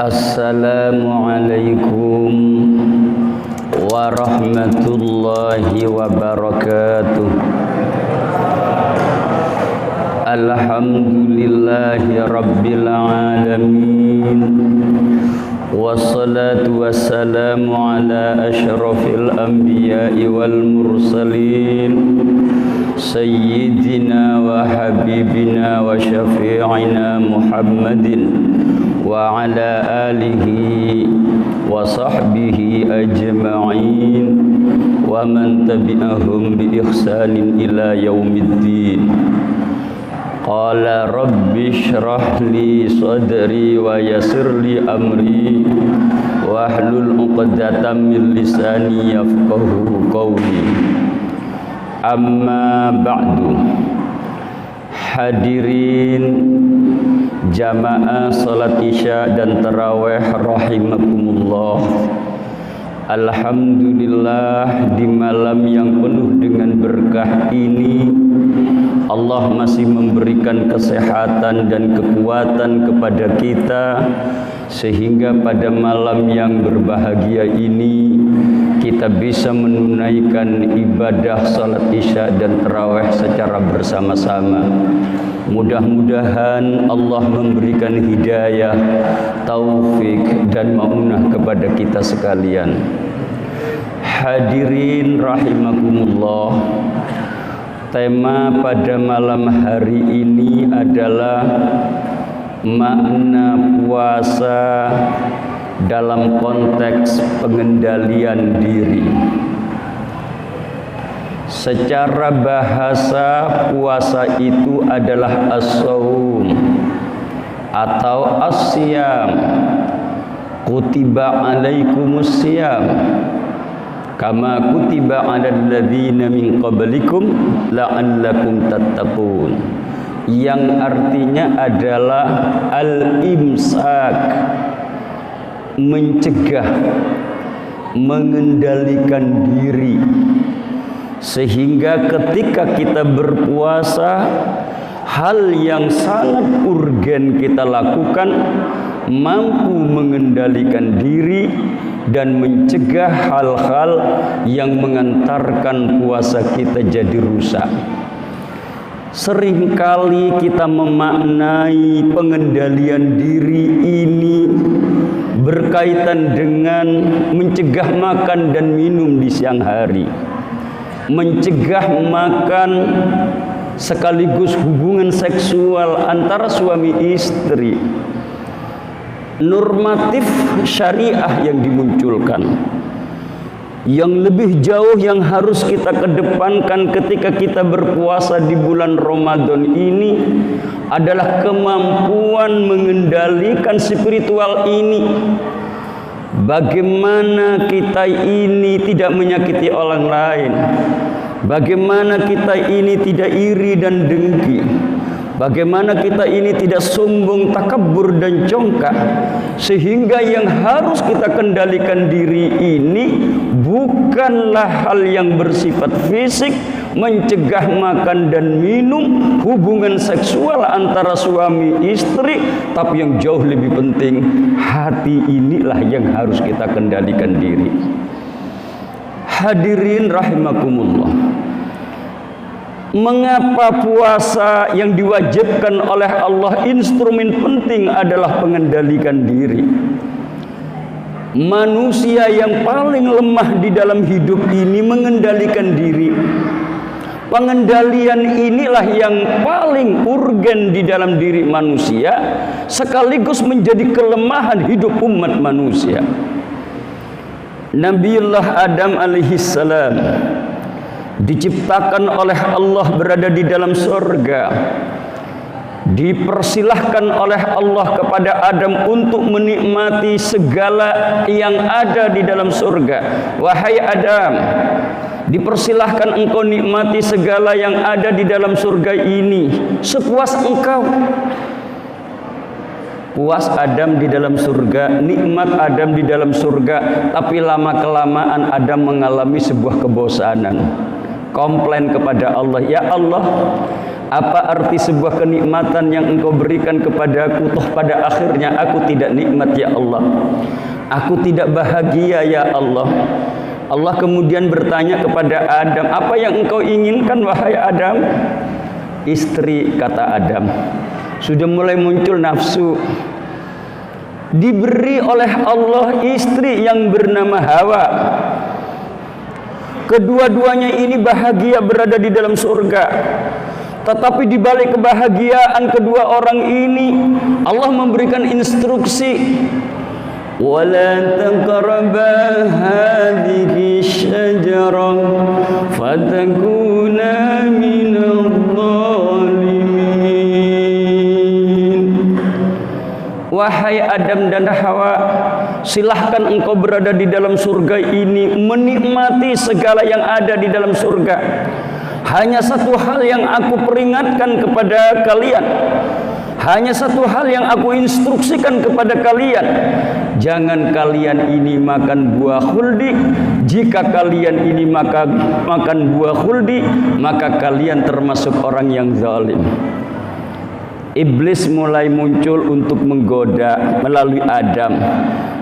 Assalamualaikum warahmatullahi wabarakatuh. Alhamdulillahi rabbil alamin. Wassalatu wassalamu ala asyrafil anbiya'i wal mursalin Sayyidina wa habibina wa syafi'ina Muhammadin wa ala alihi wa sahbihi ajma'in wa man tabi'ahum bi ihsanin ila yaumiddin. Qala rabbi shrah li sadri wa yassir li amri wahlul 'uqdatam min lisani yafqahu qawli. Amma ba'du. Hadirin jamaah salat isya dan tarawih rahimakumullah. Alhamdulillah, di malam yang penuh dengan berkah ini Allah masih memberikan kesehatan dan kekuatan kepada kita, sehingga pada malam yang berbahagia ini kita bisa menunaikan ibadah salat isya dan tarawih secara bersama-sama. Mudah-mudahan Allah memberikan hidayah, taufik dan maunah kepada kita sekalian. Hadirin rahimakumullah, tema pada malam hari ini adalah makna puasa dalam konteks pengendalian diri. Secara bahasa, puasa itu adalah as-shaum atau as-siyam. Kutiba alaikumus siyam kama kutiba alal ladzina min qablikum la'allakum tattaqun, yang artinya adalah al-imsak, mencegah, mengendalikan diri, sehingga ketika kita berpuasa, hal yang sangat urgen kita lakukan, mampu mengendalikan diri dan mencegah hal-hal yang mengantarkan puasa kita jadi rusak. Seringkali kita memaknai pengendalian diri ini berkaitan dengan mencegah makan dan minum di siang hari, mencegah makan sekaligus hubungan seksual antara suami istri. Normatif syariah yang dimunculkan, yang lebih jauh yang harus kita kedepankan ketika kita berpuasa di bulan Ramadan ini adalah kemampuan mengendalikan spiritual ini. Bagaimana kita ini tidak menyakiti orang lain, bagaimana kita ini tidak iri dan dengki, bagaimana kita ini tidak sombong, takabur dan congkak, sehingga yang harus kita kendalikan diri ini bukanlah hal yang bersifat fisik, mencegah makan dan minum, hubungan seksual antara suami istri, tapi yang jauh lebih penting, hati inilah yang harus kita kendalikan diri. Hadirin rahimakumullah, mengapa puasa yang diwajibkan oleh Allah instrumen penting adalah pengendalikan diri? Manusia yang paling lemah di dalam hidup ini mengendalikan diri. Pengendalian inilah yang paling urgen di dalam diri manusia, sekaligus menjadi kelemahan hidup umat manusia. Nabiullah Adam alaihissalam diciptakan oleh Allah berada di dalam surga, dipersilahkan oleh Allah kepada Adam untuk menikmati segala yang ada di dalam surga. Wahai Adam, dipersilahkan engkau nikmati segala yang ada di dalam surga ini sepuas engkau. Puas Adam di dalam surga, nikmat Adam di dalam surga, tapi lama-kelamaan Adam mengalami sebuah kebosanan. Komplain kepada Allah, ya Allah, Apa arti sebuah kenikmatan yang engkau berikan kepadaku, toh pada akhirnya aku tidak nikmat ya Allah, aku tidak bahagia ya Allah. Allah kemudian bertanya kepada Adam, apa yang engkau inginkan wahai Adam? Istri, kata Adam. Sudah mulai muncul nafsu. Diberi oleh Allah istri yang bernama Hawa. Kedua-duanya ini bahagia berada di dalam surga. Tetapi di balik kebahagiaan kedua orang ini, Allah memberikan instruksi, wala taqraba hadhihi syajarah fatakuna minadh dhalimin. Wahai Adam dan Hawa, silahkan engkau berada di dalam surga ini, menikmati segala yang ada di dalam surga. Hanya satu hal yang aku peringatkan kepada kalian, hanya satu hal yang aku instruksikan kepada kalian, jangan kalian ini makan buah khuldi. Jika kalian ini makan buah khuldi, maka kalian termasuk orang yang zalim. Iblis mulai muncul untuk menggoda melalui Adam.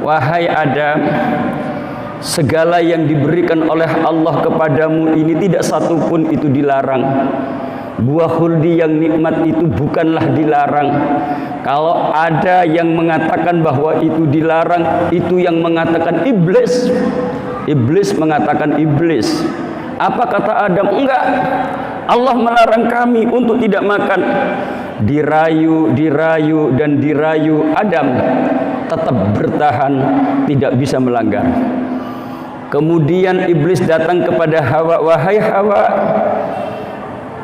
Wahai Adam, segala yang diberikan oleh Allah kepadamu ini tidak satupun itu dilarang. Buah khuldi yang nikmat itu bukanlah dilarang. Kalau ada yang mengatakan bahwa itu dilarang, itu yang mengatakan iblis. Iblis mengatakan iblis. Apa kata Adam? Enggak, Allah melarang kami untuk tidak makan. Dirayu, dan dirayu, Adam tetap bertahan, tidak bisa melanggar. Kemudian iblis datang kepada Hawa, wahai Hawa,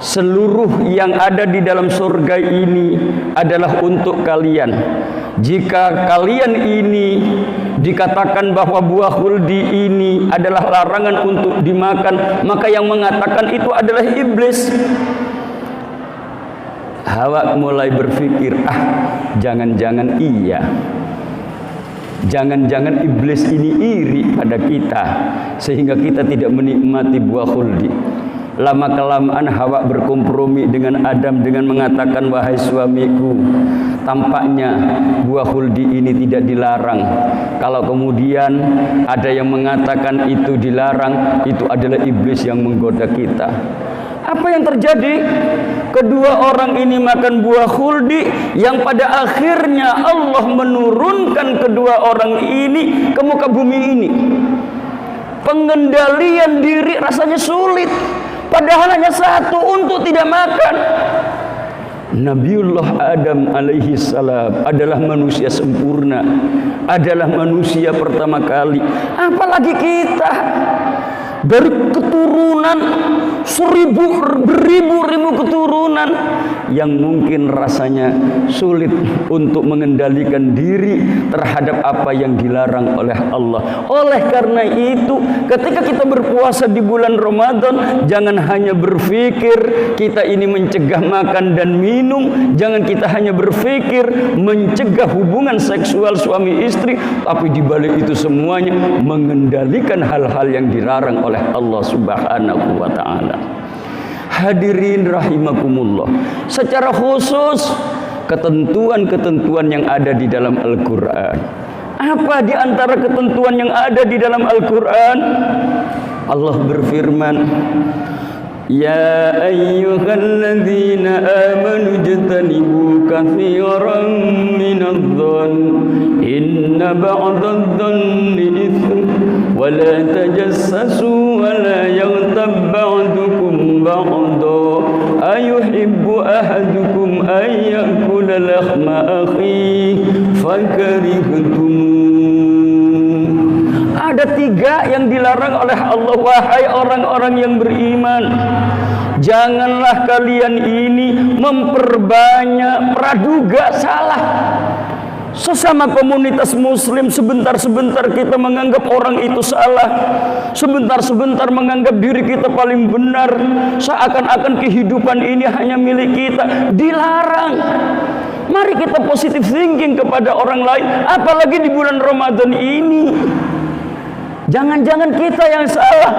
seluruh yang ada di dalam surga ini adalah untuk kalian. Jika kalian ini dikatakan bahwa buah khuldi ini adalah larangan untuk dimakan, maka yang mengatakan itu adalah iblis. Hawa mulai berpikir, jangan-jangan iya, jangan-jangan iblis ini iri pada kita sehingga kita tidak menikmati buah khuldi. Lama-kelamaan Hawa berkompromi dengan Adam dengan mengatakan, wahai suamiku, tampaknya buah khuldi ini tidak dilarang. Kalau kemudian ada yang mengatakan itu dilarang, itu adalah iblis yang menggoda kita. Apa yang terjadi? Kedua orang ini makan buah khuldi yang pada akhirnya Allah menurunkan kedua orang ini ke muka bumi ini. Pengendalian diri rasanya sulit, padahal hanya satu, untuk tidak makan. Nabiullah Adam alaihi salam adalah manusia sempurna, adalah manusia pertama kali. Apalagi kita dari keturunan beribu-ribu keturunan yang mungkin rasanya sulit untuk mengendalikan diri terhadap apa yang dilarang oleh Allah. Oleh karena itu, ketika kita berpuasa di bulan Ramadan, jangan hanya berpikir kita ini mencegah makan dan minum, jangan kita hanya berpikir mencegah hubungan seksual suami istri, tapi di balik itu semuanya mengendalikan hal-hal yang dilarang oleh Allah Subhanahu wa ta'ala. Hadirin rahimakumullah, secara khusus ketentuan-ketentuan yang ada di dalam Al-Quran. Apa di antara ketentuan yang ada di dalam Al-Quran? Allah berfirman, ya ayyuhalladzina amanu jtanibu katsiran minadh-dhann inna ba'dadh-dhanni itsm wa la tajassasu wa la yaghtab ba'dukum ba'da ayuhibbu ahadukum an ya'kula lahma akhihi fakarihtum. Ada tiga yang dilarang oleh Allah. Wahai orang-orang yang beriman, janganlah kalian ini memperbanyak praduga salah. Sesama komunitas muslim, sebentar-sebentar kita menganggap orang itu salah, sebentar-sebentar menganggap diri kita paling benar, seakan-akan kehidupan ini hanya milik kita. Dilarang. Mari kita positive thinking kepada orang lain, apalagi di bulan Ramadan ini. Jangan-jangan kita yang salah.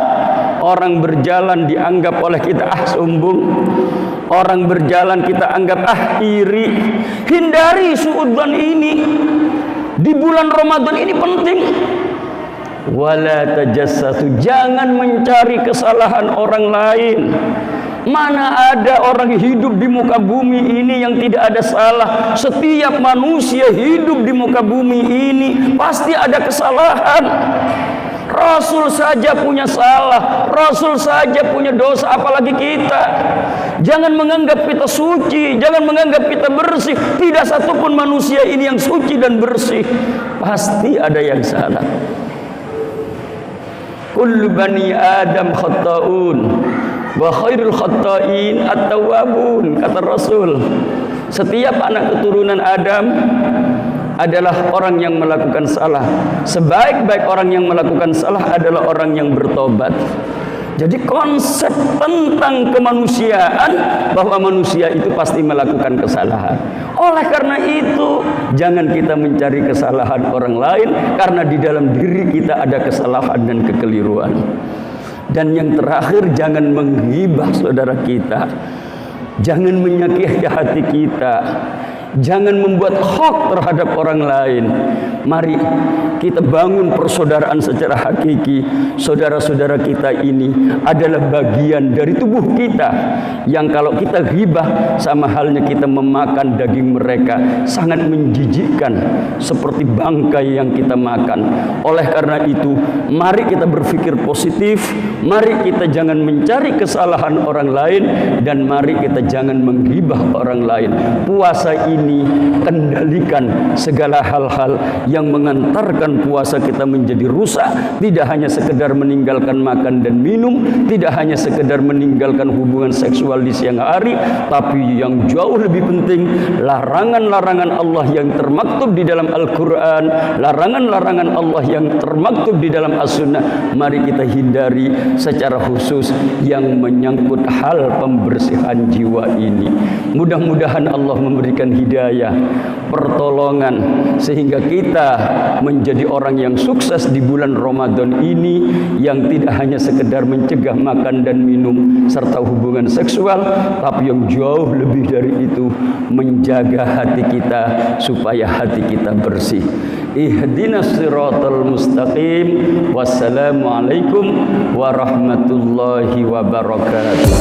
Orang berjalan dianggap oleh kita sombong. Orang berjalan kita anggap iri. Hindari suudzon ini. Di bulan Ramadan ini penting. Wala tajassasu, jangan mencari kesalahan orang lain. Mana ada orang hidup di muka bumi ini yang tidak ada salah? Setiap manusia hidup di muka bumi ini pasti ada kesalahan. Rasul saja punya salah, Rasul saja punya dosa, apalagi kita. Jangan menganggap kita suci, jangan menganggap kita bersih. Tidak satupun manusia ini yang suci dan bersih. Pasti ada yang salah. Kullu bani Adam khata'un wa khairul khata'in at-tawwabun, kata Rasul. Setiap anak keturunan Adam adalah orang yang melakukan salah. Sebaik-baik orang yang melakukan salah adalah orang yang bertobat. Jadi konsep tentang kemanusiaan bahwa manusia itu pasti melakukan kesalahan. Oleh karena itu, jangan kita mencari kesalahan orang lain, karena di dalam diri kita ada kesalahan dan kekeliruan. Dan yang terakhir, jangan menghibah saudara kita. Jangan menyakiti hati kita. Jangan membuat hak terhadap orang lain. Mari kita bangun persaudaraan secara hakiki. Saudara-saudara kita ini adalah bagian dari tubuh kita, yang kalau kita ghibah sama halnya kita memakan daging mereka, sangat menjijikkan, seperti bangkai yang kita makan. Oleh karena itu, mari kita berpikir positif. Mari kita jangan mencari kesalahan orang lain, dan mari kita jangan menghibah orang lain. Puasa ini kendalikan segala hal-hal yang mengantarkan puasa kita menjadi rusak. Tidak hanya sekedar meninggalkan makan dan minum, tidak hanya sekedar meninggalkan hubungan seksual di siang hari, tapi yang jauh lebih penting, larangan-larangan Allah yang termaktub di dalam Al-Quran, larangan-larangan Allah yang termaktub di dalam As-Sunnah, mari kita hindari secara khusus yang menyangkut hal pembersihan jiwa ini. Mudah-mudahan Allah memberikan hidayah, pertolongan, sehingga kita menjadi orang yang sukses di bulan Ramadan ini, yang tidak hanya sekedar mencegah makan dan minum serta hubungan seksual, tapi yang jauh lebih dari itu, menjaga hati kita supaya hati kita bersih. Ihdinas siratal mustaqim. Wassalamualaikum warahmatullahi wabarakatuh.